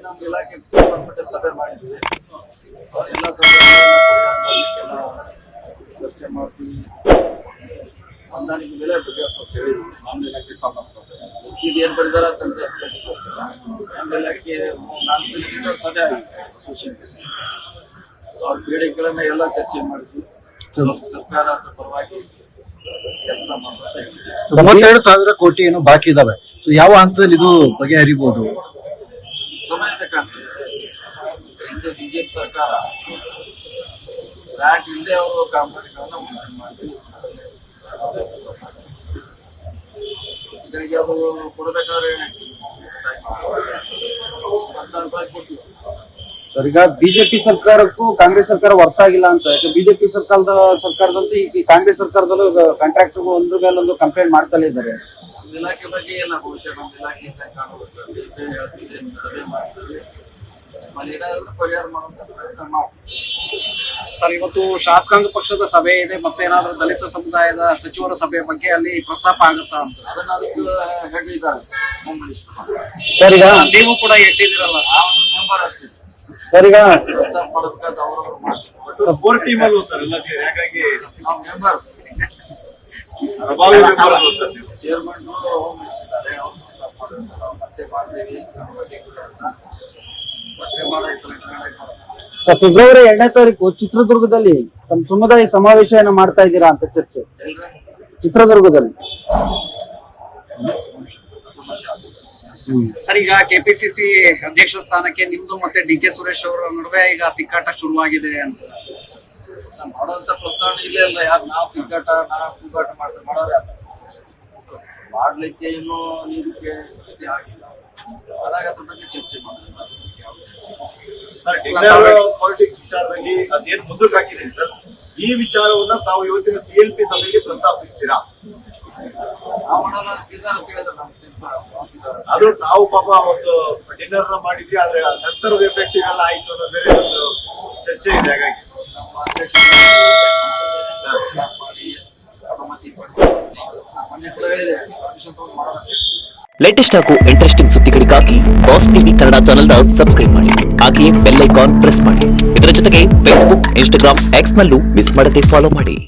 ನಮ್ಮ ಇಲಾಖೆಗೆ ಸಂಬಂಧಪಟ್ಟ ಸಭೆ ಮಾಡಿದ್ವಿ. ಎಲ್ಲ ಸಭೆಗಳನ್ನ ಚರ್ಚೆ ಮಾಡ್ತೀವಿ. ಹೊಂದಾಣಿಕೆ ಬೆಲೆ ಬಗೆಹರಿಸೋದು ಹೇಳಿದ್ವಿ. ನಮ್ಮ ಇಲಾಖೆ ಸಂಬಂಧಪಟ್ಟ ಇದು ಏನು ಬರೆದಾರ ಅಂತ ನಮ್ಮ ಇಲಾಖೆ 4 ದಿನದಿಂದ ಸಭೆ ಆಗಿದೆ ಅಸೋಸಿಯೇಷನ್. ಅವ್ರ ಬೇಡಿಕೆಗಳನ್ನ ಎಲ್ಲ ಚರ್ಚೆ ಮಾಡಿದ್ವಿ. ಸರ್ಕಾರ ಅದ್ರ ಪರವಾಗಿ ಕೆಲಸ ಮಾಡ್ತಾ ಇದೆ. 92,000 ಕೋಟಿ ಏನು ಬಾಕಿ ಇದಾವೆ. ಸೊ ಯಾವ ಹಂತದಲ್ಲಿ ಇದು ಬಗೆಹರಿಬಹುದು? ಸಮಯ ಬೇಕಾಗ್ತದೆ. ಬಿಜೆಪಿ ಸರ್ಕಾರ ಗ್ರಾಂಟ್ ಇಲ್ಲದೆ ಅವರು ಕಾಮಗಾರಿಗಳನ್ನ ಮುಂಚೆ ಮಾಡಿ ಹೀಗಾಗಿ ಅದು ಕೊಡಬೇಕಾದ್ರೆ ಕೊಡ್ತೀವಿ. ಸರ್, ಈಗ ಬಿಜೆಪಿ ಸರ್ಕಾರಕ್ಕೂ ಕಾಂಗ್ರೆಸ್ ಸರ್ಕಾರ ವರ್ತ ಆಗಿಲ್ಲ ಅಂತ. ಬಿಜೆಪಿ ಸರ್ಕಾರದಂತೂ ಈ ಕಾಂಗ್ರೆಸ್ ಸರ್ಕಾರದಲ್ಲೂ ಕಾಂಟ್ರಾಕ್ಟರ್ ಒಂದ್ರ ಮೇಲೆ ಒಂದು ಕಂಪ್ಲೇಂಟ್ ಮಾಡ್ತಲೇ ಇದ್ದಾರೆ. ನಮ್ಮ ಇಲಾಖೆ ಬಗ್ಗೆ ಎಲ್ಲ ಬಹುಶಃ ನಮ್ಮ ಇಲಾಖೆಯಿಂದ ಕಾಣುತ್ತೆ ಸಭೆ ಮಾಡ್ತೀವಿ. ಏನಾದ್ರೂ ಪರಿಹಾರ ಮಾಡುವಂತ ಪ್ರಯತ್ನ ಮಾಡ್ತೀವಿ. ಸರ್, ಇವತ್ತು ಶಾಸಕಾಂಗ ಪಕ್ಷದ ಸಭೆ ಇದೆ, ಮತ್ತೇನಾದ್ರೂ ದಲಿತ ಸಮುದಾಯದ ಸಚಿವರ ಸಭೆ ಬಗ್ಗೆ ಅಲ್ಲಿ ಪ್ರಸ್ತಾಪ ಆಗುತ್ತಾ ಅಂತ ಅದನ್ನ ಅದಕ್ಕೆ ಹೇಳಿದ್ದಾರೆ ಹೋಮ್ ಮಿನಿಸ್ಟರ್. ಸರ್, ಈಗ ನೀವು ಕೂಡ ಎಟ್ಟಿದಿರಲ್ಲ ಆ ಒಂದು ಮೆಂಬರ್ ಅಷ್ಟೇ ಸರ್, ಈಗ ಪ್ರಸ್ತಾಪ ಮಾಡಬೇಕಾದ ಅವರವರು ಮಾಡ್ತಾರೆ. ನಾವು ಮೆಂಬರ್ ಚೇರ್ಮನ್ ಹೋಮ್ ಮಿನಿಸ್ಟರ್ ಇದ್ದಾರೆ. ಅವ್ರು ಪ್ರಸ್ತಾಪ ಮಾಡಬೇಕು. ನಾವು ಮತ್ತೆ ಮಾಡ್ತೀವಿ. ನಮ್ಮ ಬಗ್ಗೆ ಕೂಡ ಮತ್ತೆ ಫೆಬ್ರವರಿ 2ನೇ ತಾರೀಕು ಚಿತ್ರದುರ್ಗದಲ್ಲಿ ತಮ್ಮ ಸಮುದಾಯ ಸಮಾವೇಶನ ಮಾಡ್ತಾ ಇದ್ದೀರಾ ಅಂತ ಚರ್ಚೆ. ಚಿತ್ರದುರ್ಗದಲ್ಲಿ ಸಮಸ್ಯೆ ಆಗಿದೆ. ಸರ್, ಈಗ ಕೆಪಿಸಿಸಿ ಅಧ್ಯಕ್ಷ ಸ್ಥಾನಕ್ಕೆ ನಿಮ್ದು ಮತ್ತೆ ಡಿ.ಕೆ. ಸುರೇಶ್ ಅವರ ನಡುವೆ ಈಗ ತಿಕ್ಕಾಟ ಶುರುವಾಗಿದೆ ಅಂತ ನಾವು ಮಾಡುವಂತ ಪ್ರಸ್ತಾವನೆ ಇಲ್ಲೇ ಅಲ್ಲ. ಯಾರು ನಾವು ತಿಕ್ಕಾಟ ಕೂಗಾಟ ಮಾಡೋರು ಯಾರು ಮಾಡ್ಲಿಕ್ಕೆ ಇನ್ನೂ ನೀರಿಕೆ ಸೃಷ್ಟಿ ಆಗಿಲ್ಲ. ಅದಾಗ ಅದ್ರ ಬಗ್ಗೆ ಚರ್ಚೆ ಮಾಡೋದು. ಸರ್, ಪಾಲಿಟಿಕ್ಸ್ ವಿಚಾರದಲ್ಲಿ ಅದೇನ್ ಮುಂದಕ್ಕೆ ಹಾಕಿದ್ರಿ ಸರ್, ಈ ವಿಚಾರವನ್ನ ತಾವು ಇವತ್ತಿನ CLP ಸಭೆಗೆ ಪ್ರಸ್ತಾಪಿಸ್ತೀರಾ? ನಾವು ಮಾಡೋಣ ಕೇಳಿದ್ರೆ ಆದ್ರೂ ತಾವು ಪಾಪ ಒಂದು ಡಿನ್ನರ್ ಮಾಡಿದ್ರಿ, ಆದ್ರೆ ನಂತರದ ಎಫೆಕ್ಟಿವ್ ಎಲ್ಲ ಆಯ್ತು ಅನ್ನೋ ಬೇರೆ ಒಂದು ಚರ್ಚೆ ಇದೆ. ಹಾಗಾಗಿ ನಮ್ಮ ಅಧ್ಯಕ್ಷ ಮಾಡಿ ಅನುಮತಿ ಪಡೆದು ಮೊನ್ನೆ ಕೂಡ ಹೇಳಿದೆ ಪರ್ಮಿಷನ್ ತಗೊಂಡು ಮಾಡೋಣ. ಲೇಟೆಸ್ಟ್ ಹಾಗೂ ಇಂಟ್ರೆಸ್ಟಿಂಗ್ ಸುದ್ದಿಗಳಿಗಾಗಿ ಬಾಸ್ ಟಿವಿ ಕನ್ನಡ ಚಾನೆಲ್ನ ಸಬ್ಸ್ಕ್ರೈಬ್ ಮಾಡಿ. ಹಾಗೆಯೇ ಬೆಲ್ ಐಕಾನ್ ಪ್ರೆಸ್ ಮಾಡಿ. ಇದರ ಜೊತೆಗೆ ಫೇಸ್ಬುಕ್, ಇನ್ಸ್ಟಾಗ್ರಾಮ್, ಎಕ್ಸ್ ನಲ್ಲೂ ಮಿಸ್ ಮಾಡದೆ ಫಾಲೋ ಮಾಡಿ.